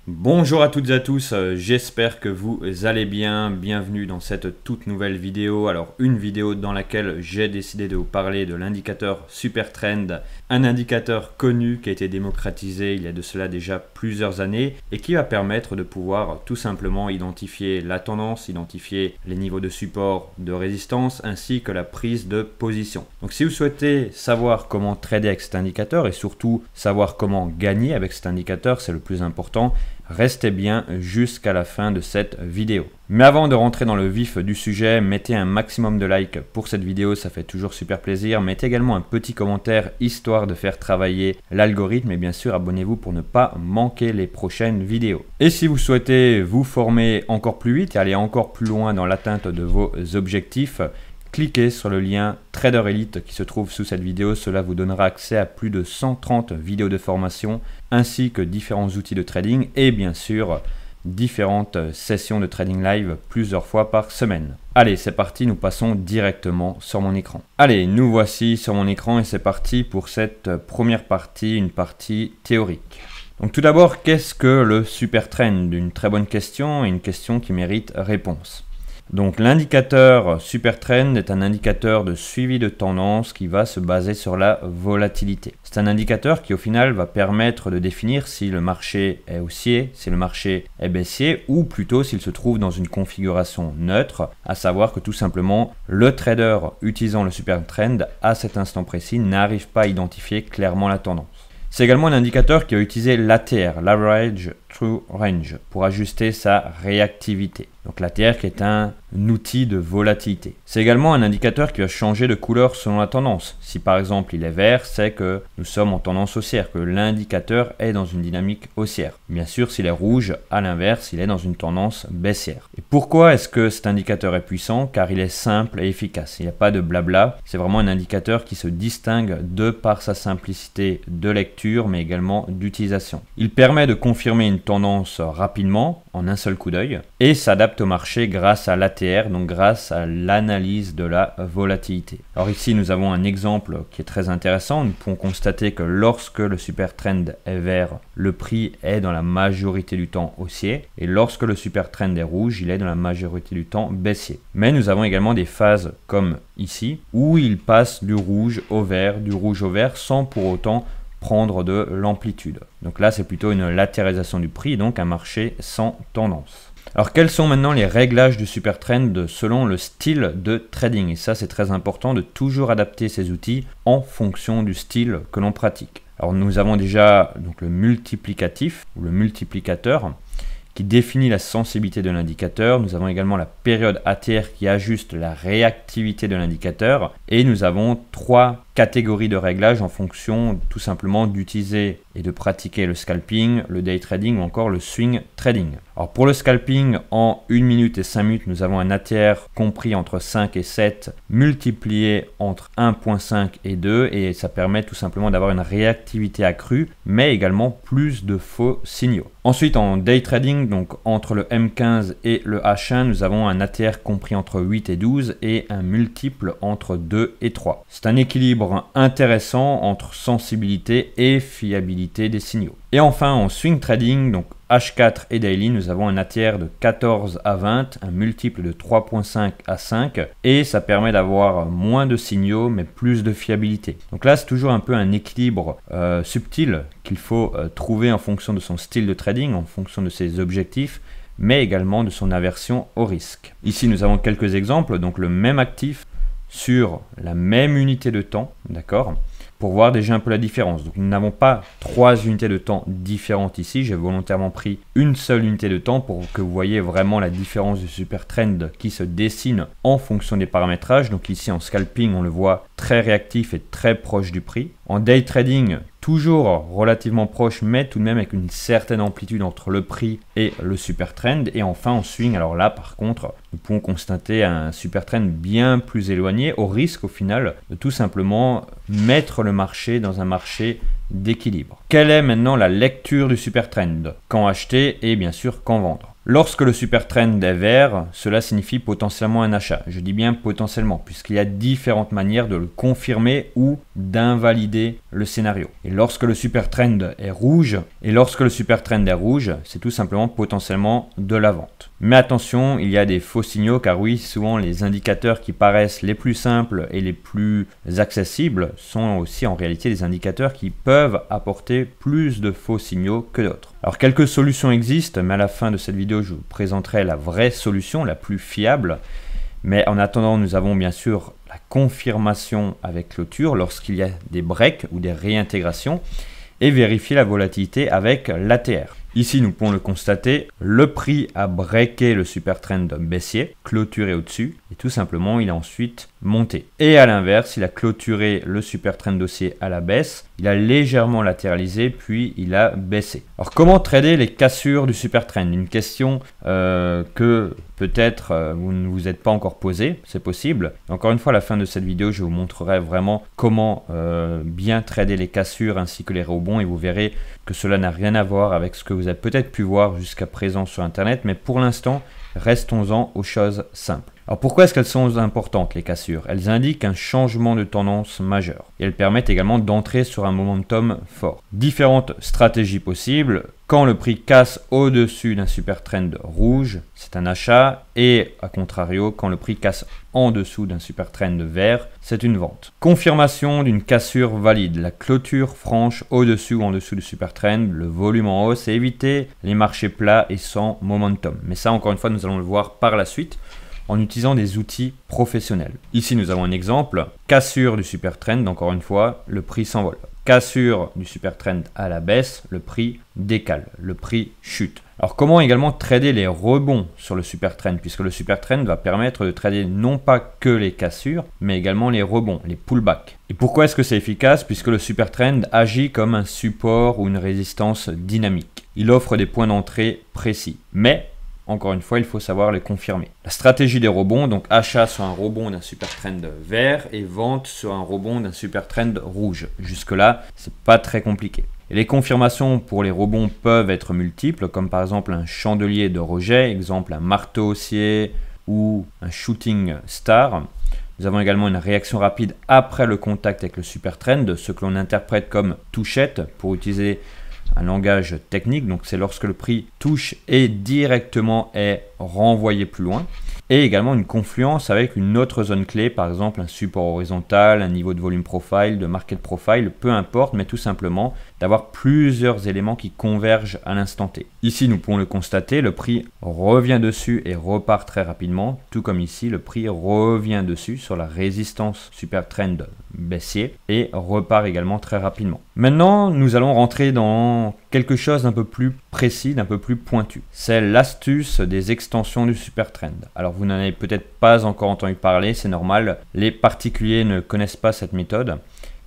Bonjour à toutes et à tous, j'espère que vous allez bien, bienvenue dans cette toute nouvelle vidéo. Alors une vidéo dans laquelle j'ai décidé de vous parler de l'indicateur Supertrend, un indicateur connu qui a été démocratisé il y a de cela déjà plusieurs années et qui va permettre de pouvoir tout simplement identifier la tendance, identifier les niveaux de support, de résistance ainsi que la prise de position. Donc si vous souhaitez savoir comment trader avec cet indicateur et surtout savoir comment gagner avec cet indicateur, c'est le plus important. Restez bien jusqu'à la fin de cette vidéo. Mais avant de rentrer dans le vif du sujet, mettez un maximum de likes pour cette vidéo, ça fait toujours super plaisir. Mettez également un petit commentaire histoire de faire travailler l'algorithme et bien sûr abonnez-vous pour ne pas manquer les prochaines vidéos. Et si vous souhaitez vous former encore plus vite et aller encore plus loin dans l'atteinte de vos objectifs, cliquez sur le lien Trader Elite qui se trouve sous cette vidéo, cela vous donnera accès à plus de 130 vidéos de formation ainsi que différents outils de trading et bien sûr différentes sessions de trading live plusieurs fois par semaine. Allez, c'est parti, nous passons directement sur mon écran. Allez, nous voici sur mon écran et c'est parti pour cette première partie, une partie théorique. Donc tout d'abord, qu'est-ce que le Supertrend? Une très bonne question et une question qui mérite réponse. Donc l'indicateur Supertrend est un indicateur de suivi de tendance qui va se baser sur la volatilité. C'est un indicateur qui au final va permettre de définir si le marché est haussier, si le marché est baissier ou plutôt s'il se trouve dans une configuration neutre, à savoir que tout simplement le trader utilisant le Supertrend à cet instant précis n'arrive pas à identifier clairement la tendance. C'est également un indicateur qui va utiliser l'ATR, l'Average True Range, pour ajuster sa réactivité. Donc l'ATR qui est un outil de volatilité. C'est également un indicateur qui va changer de couleur selon la tendance. Si par exemple il est vert, c'est que nous sommes en tendance haussière, que l'indicateur est dans une dynamique haussière. Bien sûr, s'il est rouge, à l'inverse, il est dans une tendance baissière. Et pourquoi est-ce que cet indicateur est puissant? Car il est simple et efficace. Il n'y a pas de blabla. C'est vraiment un indicateur qui se distingue de par sa simplicité de lecture, mais également d'utilisation. Il permet de confirmer une tendance rapidement, en un seul coup d'œil, et s'adapte au marché grâce à l'ATR, donc grâce à l'analyse de la volatilité. Alors ici, nous avons un exemple qui est très intéressant. Nous pouvons constater que lorsque le Supertrend est vert, le prix est dans la majorité du temps haussier, et lorsque le Supertrend est rouge, il est dans la majorité du temps baissier. Mais nous avons également des phases comme ici, où il passe du rouge au vert, sans pour autant prendre de l'amplitude. Donc là, c'est plutôt une latéralisation du prix, donc un marché sans tendance. Alors, quels sont maintenant les réglages du Supertrend selon le style de trading? Et ça, c'est très important de toujours adapter ces outils en fonction du style que l'on pratique. Alors, nous avons déjà donc, le multiplicatif ou le multiplicateur qui définit la sensibilité de l'indicateur. Nous avons également la période ATR qui ajuste la réactivité de l'indicateur. Et nous avons trois catégories de réglage en fonction tout simplement d'utiliser et de pratiquer le scalping, le day trading ou encore le swing trading. Alors pour le scalping, en 1 minute et 5 minutes, nous avons un ATR compris entre 5 et 7 multiplié entre 1.5 et 2 et ça permet tout simplement d'avoir une réactivité accrue mais également plus de faux signaux. Ensuite en day trading, donc entre le M15 et le H1, nous avons un ATR compris entre 8 et 12 et un multiple entre 2 et 3. C'est un équilibre intéressant entre sensibilité et fiabilité des signaux. Et enfin en swing trading, donc H4 et daily, nous avons un ATR de 14 à 20, un multiple de 3.5 à 5 et ça permet d'avoir moins de signaux mais plus de fiabilité. Donc là c'est toujours un peu un équilibre subtil qu'il faut trouver en fonction de son style de trading, en fonction de ses objectifs, mais également de son aversion au risque. Ici nous avons quelques exemples, donc le même actif sur la même unité de temps, d'accord, pour voir déjà un peu la différence. Donc nous n'avons pas 3 unités de temps différentes ici, j'ai volontairement pris une seule unité de temps pour que vous voyez vraiment la différence du Supertrend qui se dessine en fonction des paramétrages. Donc ici en scalping on le voit très réactif et très proche du prix. En day trading, toujours relativement proche mais tout de même avec une certaine amplitude entre le prix et le Supertrend. Et enfin en swing, alors là par contre nous pouvons constater un Supertrend bien plus éloigné au risque au final de tout simplement mettre le marché dans un marché d'équilibre. Quelle est maintenant la lecture du Supertrend? Quand acheter et bien sûr quand vendre? Lorsque le super trend est vert, cela signifie potentiellement un achat. Je dis bien potentiellement, puisqu'il y a différentes manières de le confirmer ou d'invalider le scénario. Et lorsque le super trend est rouge, c'est tout simplement potentiellement de la vente. Mais attention, il y a des faux signaux, car oui, souvent les indicateurs qui paraissent les plus simples et les plus accessibles sont aussi en réalité des indicateurs qui peuvent apporter plus de faux signaux que d'autres. Alors quelques solutions existent, mais à la fin de cette vidéo, je vous présenterai la vraie solution, la plus fiable. Mais en attendant, nous avons bien sûr la confirmation avec clôture lorsqu'il y a des breaks ou des réintégrations et vérifier la volatilité avec l'ATR. Ici, nous pouvons le constater, le prix a breaké le super trend baissier, clôturé au-dessus, et tout simplement, il a ensuite monté. Et à l'inverse, il a clôturé le super trend haussier à la baisse, il a légèrement latéralisé, puis il a baissé. Alors, comment trader les cassures du super trend? Une question que peut-être vous ne vous êtes pas encore posée, c'est possible. Encore une fois, à la fin de cette vidéo, je vous montrerai vraiment comment bien trader les cassures ainsi que les rebonds, et vous verrez que cela n'a rien à voir avec ce que vous avez peut-être pu voir jusqu'à présent sur Internet, mais pour l'instant, restons-en aux choses simples. Alors pourquoi est-ce qu'elles sont importantes, les cassures? Elles indiquent un changement de tendance majeur et elles permettent également d'entrer sur un momentum fort. Différentes stratégies possibles. Quand le prix casse au-dessus d'un super trend rouge, c'est un achat, et à contrario, quand le prix casse en dessous d'un super trend vert, c'est une vente. Confirmation d'une cassure valide, la clôture franche au-dessus ou en dessous du super trend, le volume en hausse, et éviter les marchés plats et sans momentum. Mais ça, encore une fois, nous allons le voir par la suite en utilisant des outils professionnels. Ici, nous avons un exemple, cassure du super trend, encore une fois, le prix s'envole. Cassure du super trend à la baisse, le prix décale, le prix chute. Alors comment également trader les rebonds sur le super trend, puisque le super trend va permettre de trader non pas que les cassures, mais également les rebonds, les pullbacks. Et pourquoi est-ce que c'est efficace? Puisque le super trend agit comme un support ou une résistance dynamique. Il offre des points d'entrée précis, mais encore une fois, il faut savoir les confirmer. La stratégie des rebonds, donc achat sur un rebond d'un super trend vert et vente sur un rebond d'un super trend rouge. Jusque-là, c'est pas très compliqué. Et les confirmations pour les rebonds peuvent être multiples, comme par exemple un chandelier de rejet, exemple un marteau haussier ou un shooting star. Nous avons également une réaction rapide après le contact avec le super trend, ce que l'on interprète comme touchette pour utiliser un langage technique, donc c'est lorsque le prix touche et directement est renvoyé plus loin. Et également une confluence avec une autre zone clé, par exemple un support horizontal, un niveau de volume profile, de market profile, peu importe, mais tout simplement d'avoir plusieurs éléments qui convergent à l'instant T. Ici, nous pouvons le constater, le prix revient dessus et repart très rapidement, tout comme ici, le prix revient dessus sur la résistance super trend baissier et repart également très rapidement. Maintenant, nous allons rentrer dans quelque chose d'un peu plus précis, d'un peu plus pointu. C'est l'astuce des extensions du super trend. Alors, vous n'en avez peut-être pas encore entendu parler, c'est normal. Les particuliers ne connaissent pas cette méthode.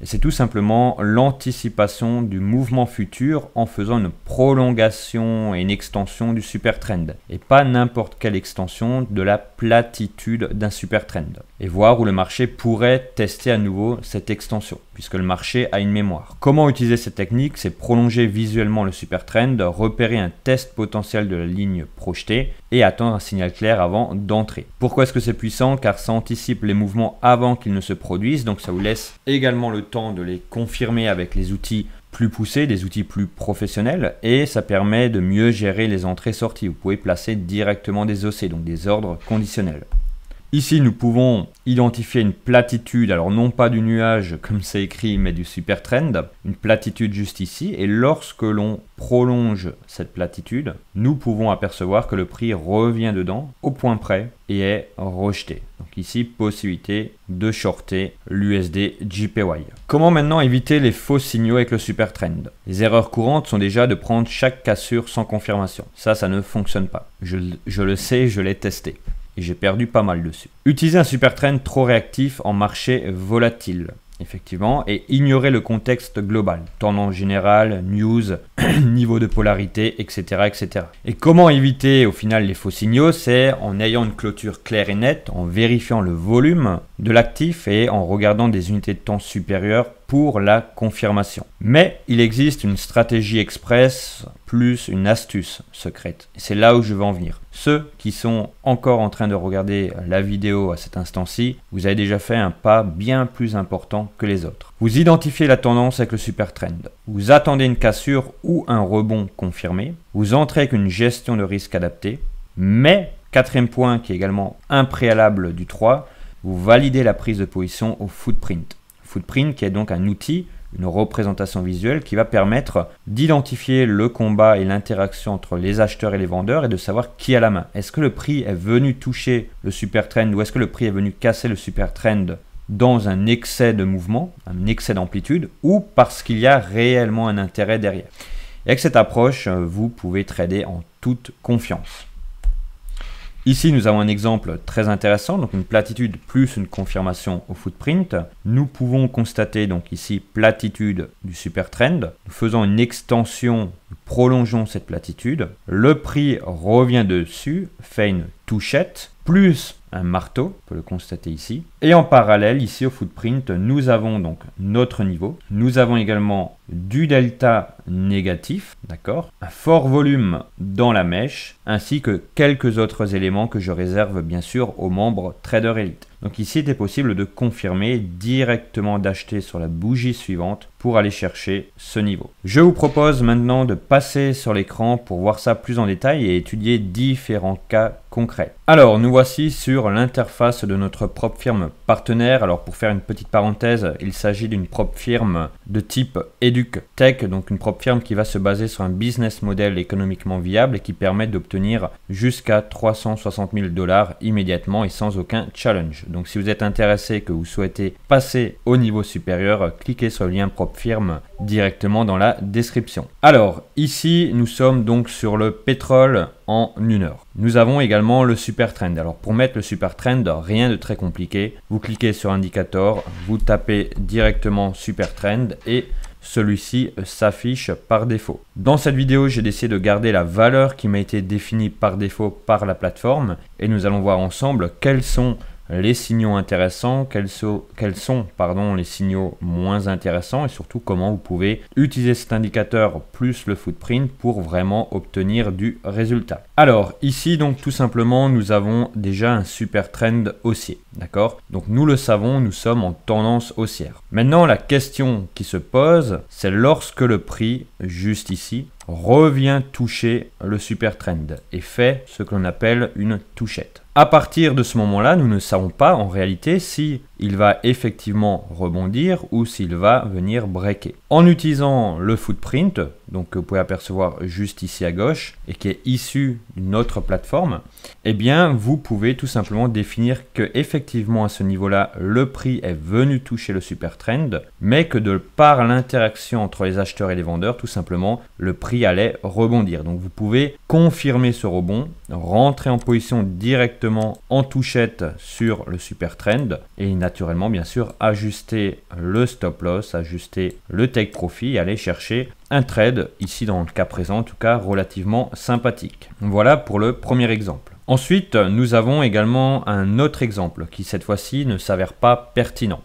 Et c'est tout simplement l'anticipation du mouvement futur en faisant une prolongation et une extension du super trend. Et pas n'importe quelle extension, de la platitude d'un super trend. Et voir où le marché pourrait tester à nouveau cette extension, puisque le marché a une mémoire. Comment utiliser cette technique? C'est prolonger visuellement le super trend, repérer un test potentiel de la ligne projetée et attendre un signal clair avant d'entrer. Pourquoi est-ce que c'est puissant? Car ça anticipe les mouvements avant qu'ils ne se produisent, donc ça vous laisse également le temps de les confirmer avec les outils plus poussés, des outils plus professionnels, et ça permet de mieux gérer les entrées-sorties. Vous pouvez placer directement des OC, donc des ordres conditionnels. Ici, nous pouvons identifier une platitude, alors non pas du nuage comme c'est écrit, mais du super trend, une platitude juste ici, et lorsque l'on prolonge cette platitude, nous pouvons apercevoir que le prix revient dedans au point près et est rejeté. Donc ici, possibilité de shorter l'USD JPY. Comment maintenant éviter les faux signaux avec le super trend? Les erreurs courantes sont déjà de prendre chaque cassure sans confirmation. Ça ne fonctionne pas. Je le sais, je l'ai testé. Et j'ai perdu pas mal dessus. Utiliser un super trend trop réactif en marché volatile, effectivement, et ignorer le contexte global, tendance générale, news, niveau de polarité, etc., etc. Et comment éviter au final les faux signaux? C'est en ayant une clôture claire et nette, en vérifiant le volume de l'actif et en regardant des unités de temps supérieures pour la confirmation. Mais il existe une stratégie express plus une astuce secrète. C'est là où je veux en venir. Ceux qui sont encore en train de regarder la vidéo à cet instant-ci, vous avez déjà fait un pas bien plus important que les autres. Vous identifiez la tendance avec le super trend. Vous attendez une cassure ou un rebond confirmé. Vous entrez avec une gestion de risque adaptée. Mais, quatrième point qui est également un préalable du 3, vous validez la prise de position au footprint. Footprint qui est donc un outil, une représentation visuelle qui va permettre d'identifier le combat et l'interaction entre les acheteurs et les vendeurs et de savoir qui a la main. Est-ce que le prix est venu toucher le super trend ou est-ce que le prix est venu casser le super trend dans un excès de mouvement, un excès d'amplitude ou parce qu'il y a réellement un intérêt derrière. Et avec cette approche, vous pouvez trader en toute confiance. Ici, nous avons un exemple très intéressant, donc une platitude plus une confirmation au footprint. Nous pouvons constater donc ici platitude du super trend. Nous faisons une extension, nous prolongeons cette platitude. Le prix revient dessus, fait une touchette, plus un marteau, on peut le constater ici. Et en parallèle, ici au footprint, nous avons donc notre niveau. Nous avons également du delta négatif, d'accord, un fort volume dans la mèche, ainsi que quelques autres éléments que je réserve bien sûr aux membres Trader Elite. Donc ici, il est possible de confirmer directement d'acheter sur la bougie suivante pour aller chercher ce niveau. Je vous propose maintenant de passer sur l'écran pour voir ça plus en détail et étudier différents cas concrets. Alors, nous voici sur l'interface de notre propre firme partenaire. Alors, pour faire une petite parenthèse, il s'agit d'une propre firme de type EducTech, donc une propre firme qui va se baser sur un business model économiquement viable et qui permet d'obtenir jusqu'à 360 000 $ immédiatement et sans aucun challenge. Donc, si vous êtes intéressé et que vous souhaitez passer au niveau supérieur, cliquez sur le lien propre firme directement dans la description. Alors, ici, nous sommes donc sur le pétrole en 1 heure. Nous avons également le super trend. Alors, pour mettre le super trend, rien de très compliqué. Vous cliquez sur indicator, vous tapez directement super trend et celui-ci s'affiche par défaut. Dans cette vidéo, j'ai décidé de garder la valeur qui m'a été définie par défaut par la plateforme et nous allons voir ensemble quels sont les signaux intéressants, quels sont les signaux moins intéressants et surtout comment vous pouvez utiliser cet indicateur plus le footprint pour vraiment obtenir du résultat. Alors ici donc tout simplement nous avons déjà un super trend haussier, d'accord? Donc nous le savons, nous sommes en tendance haussière. Maintenant la question qui se pose, c'est lorsque le prix, juste ici, revient toucher le super trend et fait ce que l'on appelle une touchette. À partir de ce moment-là, nous ne savons pas en réalité si il va effectivement rebondir ou s'il va venir breaker. En utilisant le footprint, donc que vous pouvez apercevoir juste ici à gauche et qui est issu d'une autre plateforme, eh bien vous pouvez tout simplement définir que effectivement à ce niveau-là, le prix est venu toucher le super trend, mais que de par l'interaction entre les acheteurs et les vendeurs, tout simplement, le prix allait rebondir. Donc vous pouvez confirmer ce rebond, rentrer en position directement en touchette sur le super trend et naturellement bien sûr ajuster le stop loss, ajuster le take profit et aller chercher un trade, ici dans le cas présent en tout cas relativement sympathique. Voilà pour le premier exemple. Ensuite, nous avons également un autre exemple qui cette fois-ci ne s'avère pas pertinent.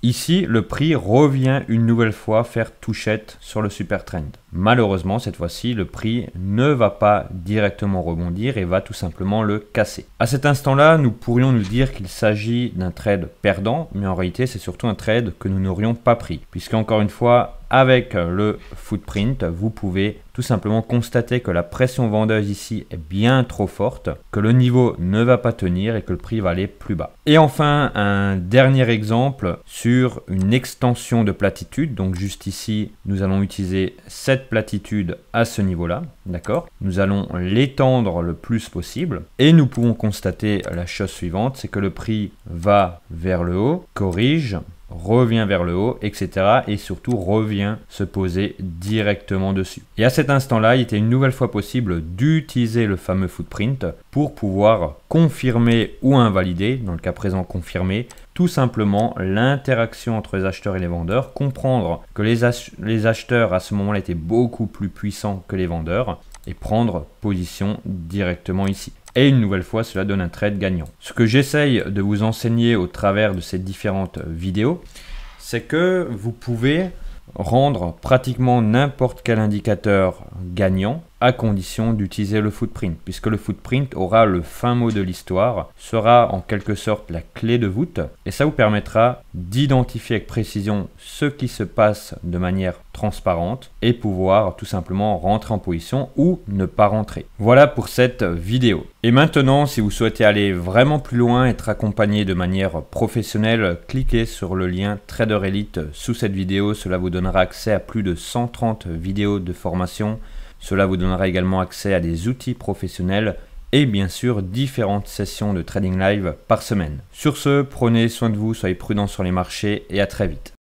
Ici, le prix revient une nouvelle fois faire touchette sur le super trend. Malheureusement, cette fois-ci, le prix ne va pas directement rebondir et va tout simplement le casser. À cet instant-là, nous pourrions nous dire qu'il s'agit d'un trade perdant, mais en réalité, c'est surtout un trade que nous n'aurions pas pris. Puisque encore une fois, avec le footprint, vous pouvez tout simplement constater que la pression vendeuse ici est bien trop forte, que le niveau ne va pas tenir et que le prix va aller plus bas. Et enfin, un dernier exemple sur une extension de platitude. Donc juste ici, nous allons utiliser cette platitude à ce niveau-là, d'accord? Nous allons l'étendre le plus possible et nous pouvons constater la chose suivante, c'est que le prix va vers le haut, corrige, revient vers le haut, etc. et surtout revient se poser directement dessus. Et à cet instant-là, il était une nouvelle fois possible d'utiliser le fameux footprint pour pouvoir confirmer ou invalider, dans le cas présent confirmer, tout simplement l'interaction entre les acheteurs et les vendeurs, comprendre que les acheteurs à ce moment-là étaient beaucoup plus puissants que les vendeurs et prendre position directement ici. Et une nouvelle fois, cela donne un trade gagnant. Ce que j'essaye de vous enseigner au travers de ces différentes vidéos, c'est que vous pouvez rendre pratiquement n'importe quel indicateur gagnant à condition d'utiliser le footprint, puisque le footprint aura le fin mot de l'histoire, sera en quelque sorte la clé de voûte, et ça vous permettra d'identifier avec précision ce qui se passe de manière transparente et pouvoir tout simplement rentrer en position ou ne pas rentrer. Voilà pour cette vidéo. Et maintenant, si vous souhaitez aller vraiment plus loin, être accompagné de manière professionnelle, cliquez sur le lien Trader Elite sous cette vidéo. Cela vous donnera accès à plus de 130 vidéos de formation. Cela vous donnera également accès à des outils professionnels et bien sûr différentes sessions de trading live par semaine. Sur ce, prenez soin de vous, soyez prudents sur les marchés et à très vite.